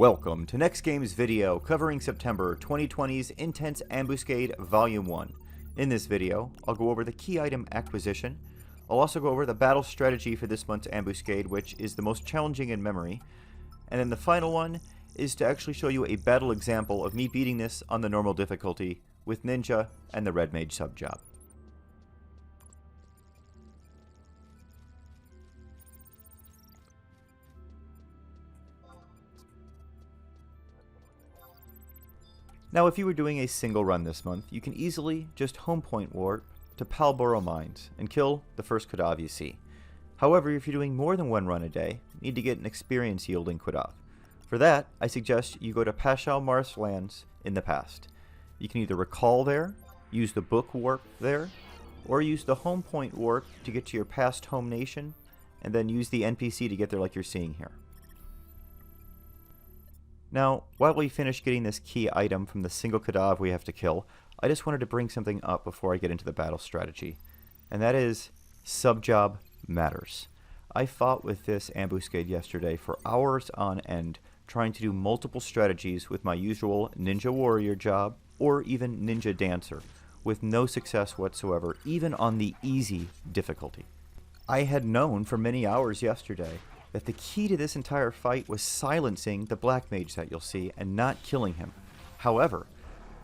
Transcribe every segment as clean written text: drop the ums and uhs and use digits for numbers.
Welcome to NEXTGames video covering September 2020's Intense Ambuscade Volume 1. In this video, I'll go over the key item acquisition. I'll also go over the battle strategy for this month's Ambuscade, which is the most challenging in memory. And then the final one is to actually show you a battle example of me beating this on the normal difficulty with Ninja and the Red Mage subjob. Now, if you were doing a single run this month, you can easily just home point warp to Palboro Mines and kill the first Quadav you see. However, if you're doing more than one run a day, you need to get an experience yielding Quadav. For that, I suggest you go to Pashal Marshlands in the past. You can either recall there, use the book warp there, or use the home point warp to get to your past home nation, and then use the NPC to get there like you're seeing here. Now, while we finish getting this key item from the single Quadav we have to kill, I just wanted to bring something up before I get into the battle strategy, and that is subjob matters. I fought with this ambuscade yesterday for hours on end, trying to do multiple strategies with my usual Ninja Warrior job, or even Ninja Dancer, with no success whatsoever, even on the easy difficulty. I had known for many hours yesterday that the key to this entire fight was silencing the Black Mage that you'll see and not killing him. However,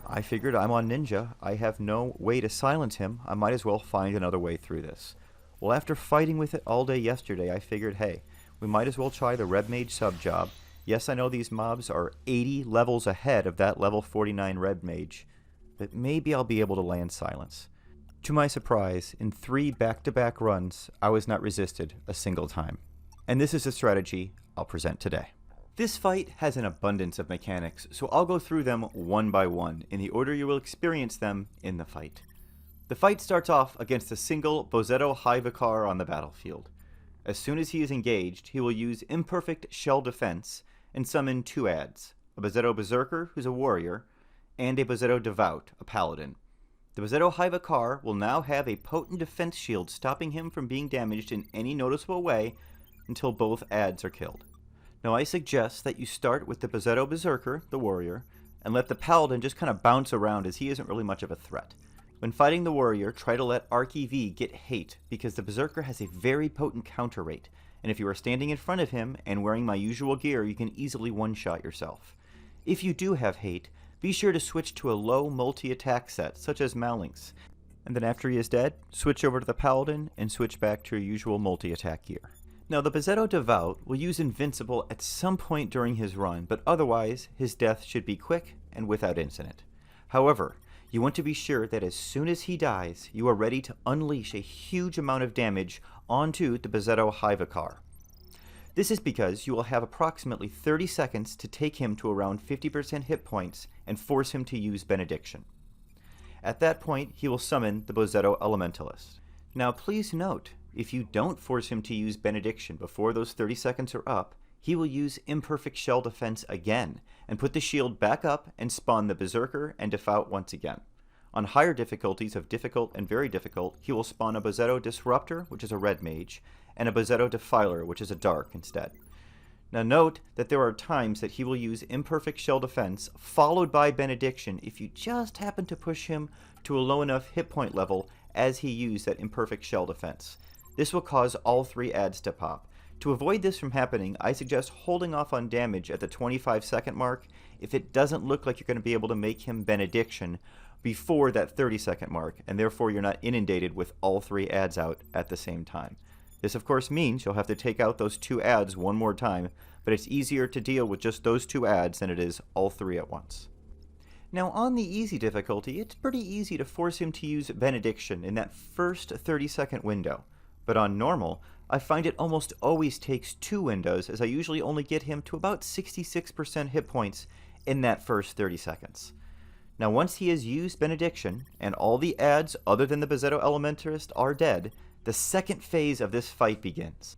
I figured I'm on Ninja, I have no way to silence him, I might as well find another way through this. Well, after fighting with it all day yesterday, I figured, hey, we might as well try the Red Mage subjob. Yes, I know these mobs are 80 levels ahead of that level 49 Red Mage, but maybe I'll be able to land silence. To my surprise, in 3 back-to-back runs, I was not resisted a single time. And this is the strategy I'll present today. This fight has an abundance of mechanics, so I'll go through them one by one in the order you will experience them in the fight. The fight starts off against a single Bozetto High Vicar on the battlefield. As soon as he is engaged, he will use Imperfect Shell Defense and summon 2 adds, a Bozetto Berserker, who's a warrior, and a Bozetto Devout, a paladin. The Bozetto High Vicar will now have a potent defense shield stopping him from being damaged in any noticeable way until both adds are killed. Now, I suggest that you start with the Bozetto Berserker, the warrior, and let the paladin just kind of bounce around as he isn't really much of a threat. When fighting the warrior, try to let ArcEV get hate, because the Berserker has a very potent counter rate, and if you are standing in front of him and wearing my usual gear, you can easily one-shot yourself. If you do have hate, be sure to switch to a low multi-attack set, such as Malings, and then after he is dead, switch over to the paladin and switch back to your usual multi-attack gear. Now, the Bozetto Devout will use Invincible at some point during his run, but otherwise, his death should be quick and without incident. However, you want to be sure that as soon as he dies, you are ready to unleash a huge amount of damage onto the Bozetto High Vicar. This is because you will have approximately 30 seconds to take him to around 50% hit points and force him to use Benediction. At that point, he will summon the Bozetto Elementalist. Now, please note, if you don't force him to use Benediction before those 30 seconds are up, he will use Imperfect Shell Defense again, and put the shield back up and spawn the Berserker and Devout once again. On higher difficulties of Difficult and Very Difficult, he will spawn a Bozetto Disruptor, which is a Red Mage, and a Bozetto Defiler, which is a Dark instead. Now note that there are times that he will use Imperfect Shell Defense, followed by Benediction, if you just happen to push him to a low enough hit point level as he used that Imperfect Shell Defense. This will cause all 3 adds to pop. To avoid this from happening, I suggest holding off on damage at the 25-second mark if it doesn't look like you're going to be able to make him Benediction before that 30-second mark, and therefore you're not inundated with all 3 adds out at the same time. This, of course, means you'll have to take out those 2 adds one more time, but it's easier to deal with just those 2 adds than it is all 3 at once. Now, on the easy difficulty, it's pretty easy to force him to use Benediction in that first 30-second window. But on normal, I find it almost always takes 2 windows, as I usually only get him to about 66% hit points in that first 30 seconds. Now, once he has used Benediction, and all the adds other than the Bozetto Elementalist are dead, the second phase of this fight begins.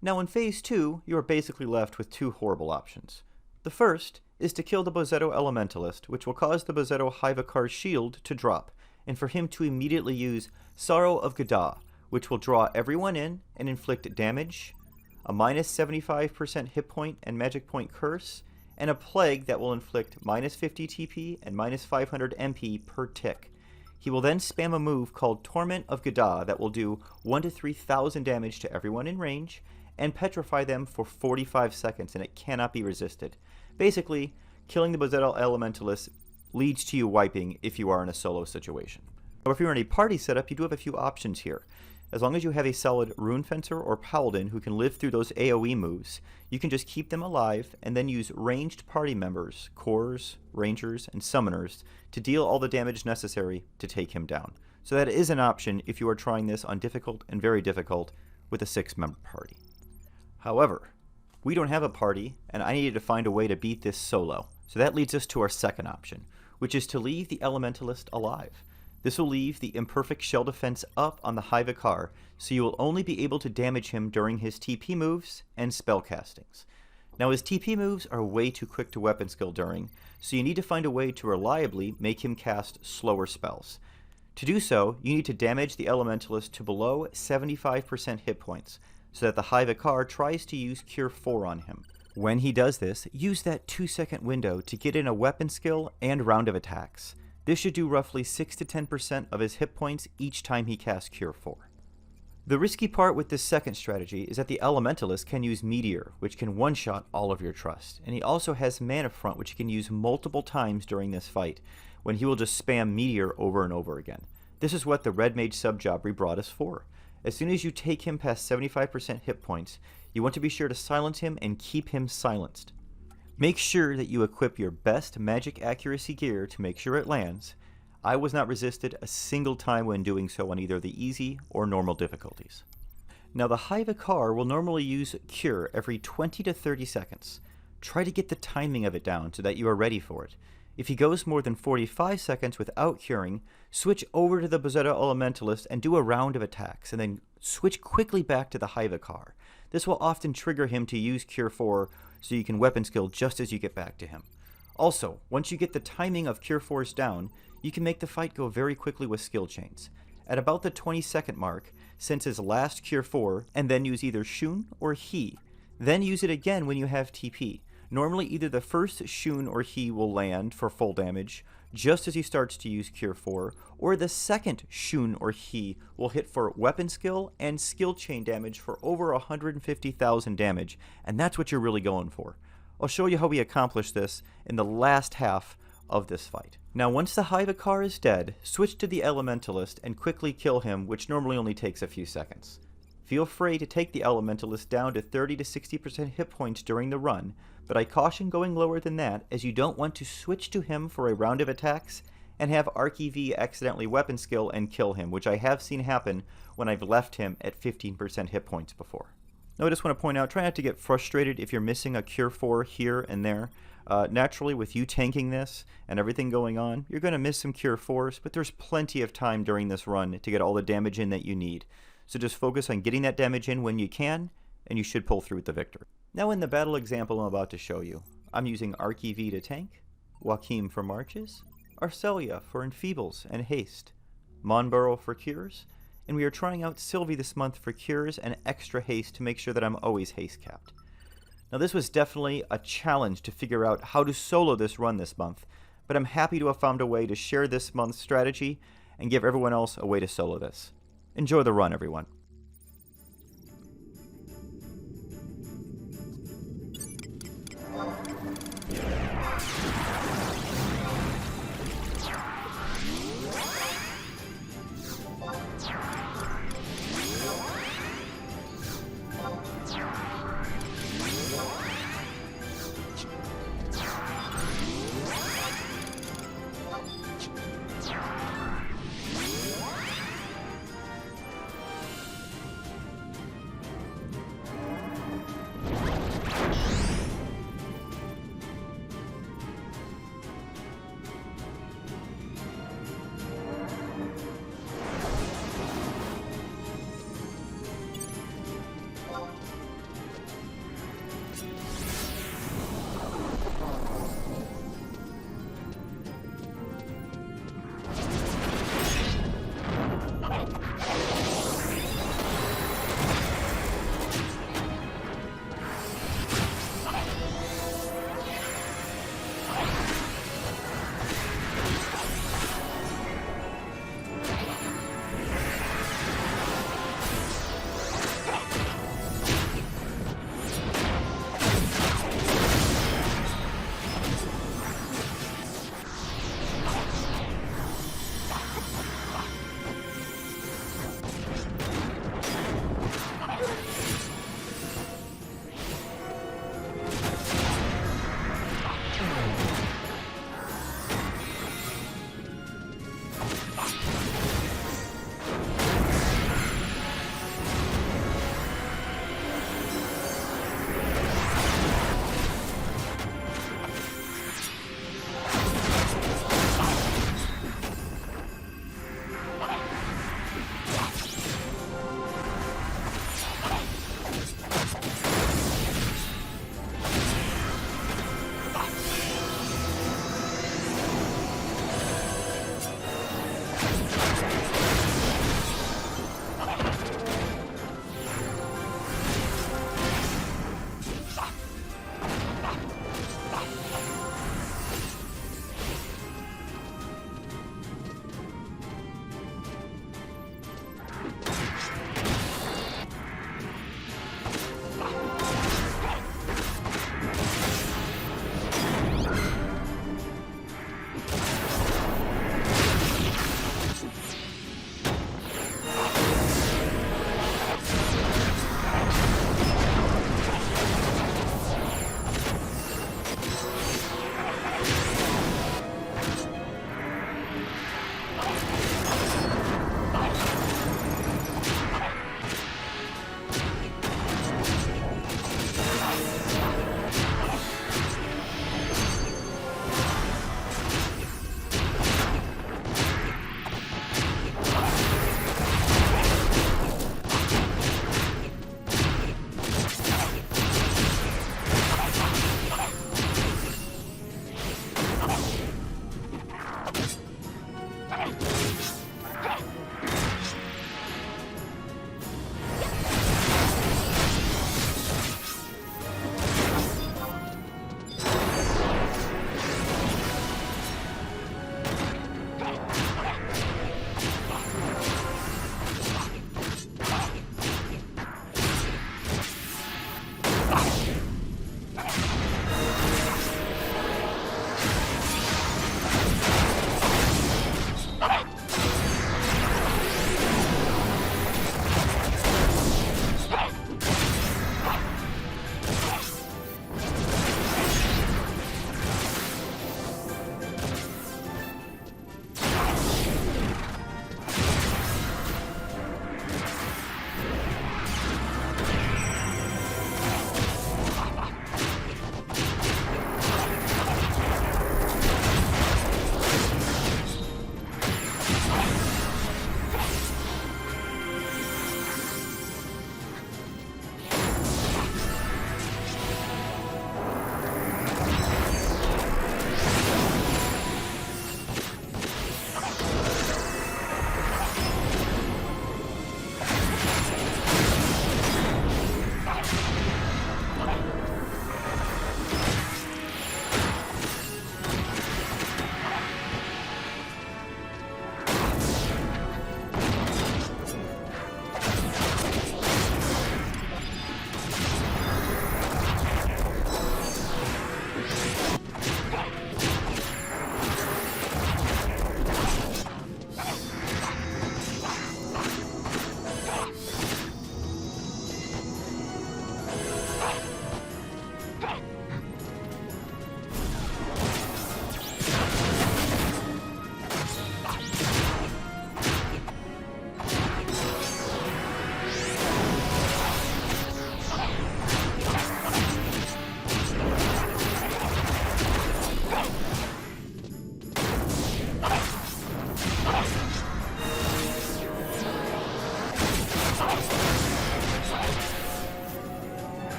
Now, in phase 2, you are basically left with 2 horrible options. The first is to kill the Bozetto Elementalist, which will cause the Bozetto High Vicar's shield to drop, and for him to immediately use Sorrow of Goddah, which will draw everyone in and inflict damage, a minus 75% hit point and magic point curse, and a Plague that will inflict minus 50 TP and minus 500 MP per tick. He will then spam a move called Torment of Gaddah that will do 1 to 3,000 damage to everyone in range and petrify them for 45 seconds, and it cannot be resisted. Basically, killing the Bozzetto Elementalist leads to you wiping if you are in a solo situation. Or if you're in a party setup, you do have a few options here. As long as you have a solid Rune Fencer or Paladin who can live through those AoE moves, you can just keep them alive and then use ranged party members, Cores, Rangers, and Summoners to deal all the damage necessary to take him down. So that is an option if you are trying this on difficult and very difficult with a 6-member party. However, we don't have a party, and I needed to find a way to beat this solo. So that leads us to our second option, which is to leave the Elementalist alive. This will leave the Imperfect Shell Defense up on the High Vicar, so you will only be able to damage him during his TP moves and spell castings. Now his TP moves are way too quick to weapon skill during, so you need to find a way to reliably make him cast slower spells. To do so, you need to damage the Elementalist to below 75% hit points, so that the High Vicar tries to use Cure 4 on him. When he does this, use that 2-second window to get in a weapon skill and round of attacks. This should do roughly 6 to 10% of his hit points each time he casts Cure 4. The risky part with this second strategy is that the Elementalist can use Meteor, which can one-shot all of your trust, and he also has Mana Front, which he can use multiple times during this fight, when he will just spam Meteor over and over again. This is what the Red Mage sub-job rebrought us for. As soon as you take him past 75% hit points, you want to be sure to silence him and keep him silenced. Make sure that you equip your best magic accuracy gear to make sure it lands. I was not resisted a single time when doing so on either the easy or normal difficulties. Now the High Vicar will normally use Cure every 20 to 30 seconds. Try to get the timing of it down so that you are ready for it. If he goes more than 45 seconds without curing, switch over to the Bozzetto Elementalist and do a round of attacks, and then switch quickly back to the High Vicar. This will often trigger him to use Cure 4 so you can weapon skill just as you get back to him. Also, once you get the timing of Cure 4s down, you can make the fight go very quickly with skill chains. At about the 20-second mark, sense his last Cure 4, and then use either Shun or He. Then use it again when you have TP. Normally either the first Shun or He will land for full damage, just as he starts to use Cure 4, or the second Shun or He will hit for weapon skill and skill chain damage for over 150,000 damage, and that's what you're really going for. I'll show you how we accomplish this in the last half of this fight. Now once the High Vicar is dead, switch to the Elementalist and quickly kill him, which normally only takes a few seconds. Feel free to take the Elementalist down to 30 to 60% hit points during the run, but I caution going lower than that, as you don't want to switch to him for a round of attacks and have ArcEV accidentally weapon skill and kill him, which I have seen happen when I've left him at 15% hit points before. Now I just want to point out, try not to get frustrated if you're missing a Cure 4 here and there. Naturally, with you tanking this and everything going on, you're going to miss some Cure 4s, but there's plenty of time during this run to get all the damage in that you need. So just focus on getting that damage in when you can, and you should pull through with the victor. Now in the battle example I'm about to show you, I'm using ArcEV to tank, Joachim for marches, Arcelia for enfeebles and haste, Monborough for cures, and we are trying out Sylvie this month for cures and extra haste to make sure that I'm always haste capped. Now this was definitely a challenge to figure out how to solo this run this month, but I'm happy to have found a way to share this month's strategy and give everyone else a way to solo this. Enjoy the run, everyone.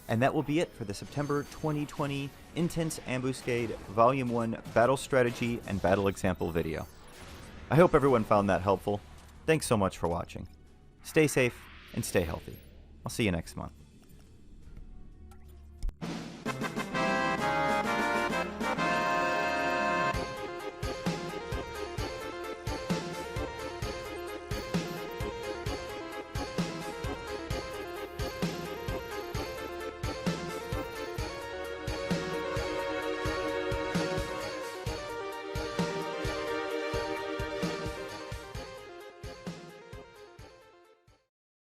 And that will be it for the September 2020 Intense Ambuscade Volume 1 Battle Strategy and Battle Example video. I hope everyone found that helpful. Thanks so much for watching. Stay safe and stay healthy. I'll see you next month.